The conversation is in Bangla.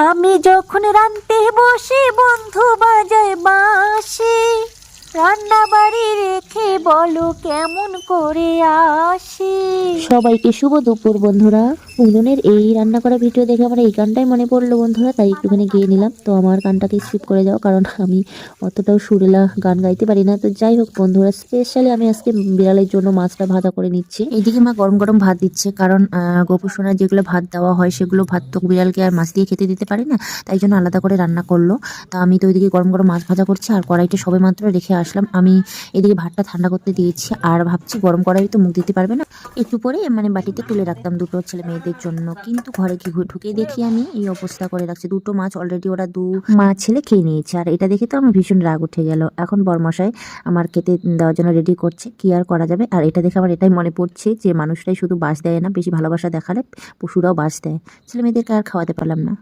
আমি যখন রান্তে বসে বন্ধু বাজায় বাঁশি, রান্না বাড়ি রেখে বলো কেমন করে আসি। সবাইকে শুভ দুপুর বন্ধুরা। উনুনের এই রান্না করা ভিডিও দেখে আমার এই গানটাই মনে পড়লো বন্ধুরা, তাই একটুখানি গেয়ে নিলাম। তো আমার গানটাকে স্কিপ করে যাও, কারণ আমি অতটাও সুরেলা গান গাইতে পারি না। তো যাই হোক বন্ধুরা, স্পেশালি আমি আজকে বিড়ালের জন্য মাছটা ভাজা করে নিচ্ছি। এইদিকে মা গরম গরম ভাত দিচ্ছে, কারণ গোপু সোনার যেগুলো ভাত দেওয়া হয় সেগুলো ভাত তো বিড়ালকে আর মাছ দিয়ে খেতে দিতে পারি না, তাই জন্য আলাদা করে রান্না করলো। তা আমি তো ওইদিকে গরম গরম মাছ ভাজা করছি, আর কড়াইটা সবে মাত্র রেখে আসলাম। আমি এদিকে ভাতটা ঠান্ডা করতে দিয়েছি, আর ভাবছি গরম কড়াই তো মুখ দিতে পারবে না, একটু পরে বাটিতে তুলে রাখতাম দুটো ছেলে মেয়েদের জন্য। কিন্তু ঘরে কি ঢুকে দেখি আমি এই অবস্থা করে রাখছি। দুটো মাছ অলরেডি ওরা মা ছেলে খেয়ে নিয়েছে, আর এটা দেখে তো আমার ভীষণ রাগ উঠে গেল। এখন বরমশাই আমার খেতে দেওয়ার জন্য রেডি করছে, কি আর করা যাবে। আর এটা দেখে আমার এটাই মনে পড়ছে যে মানুষটাই শুধু বাস দেয় না, বেশি ভালোবাসা দেখালে পশুরাও বাস দেয়। ছেলে মেয়েদেরকে আর খাওয়াতে পারলাম না।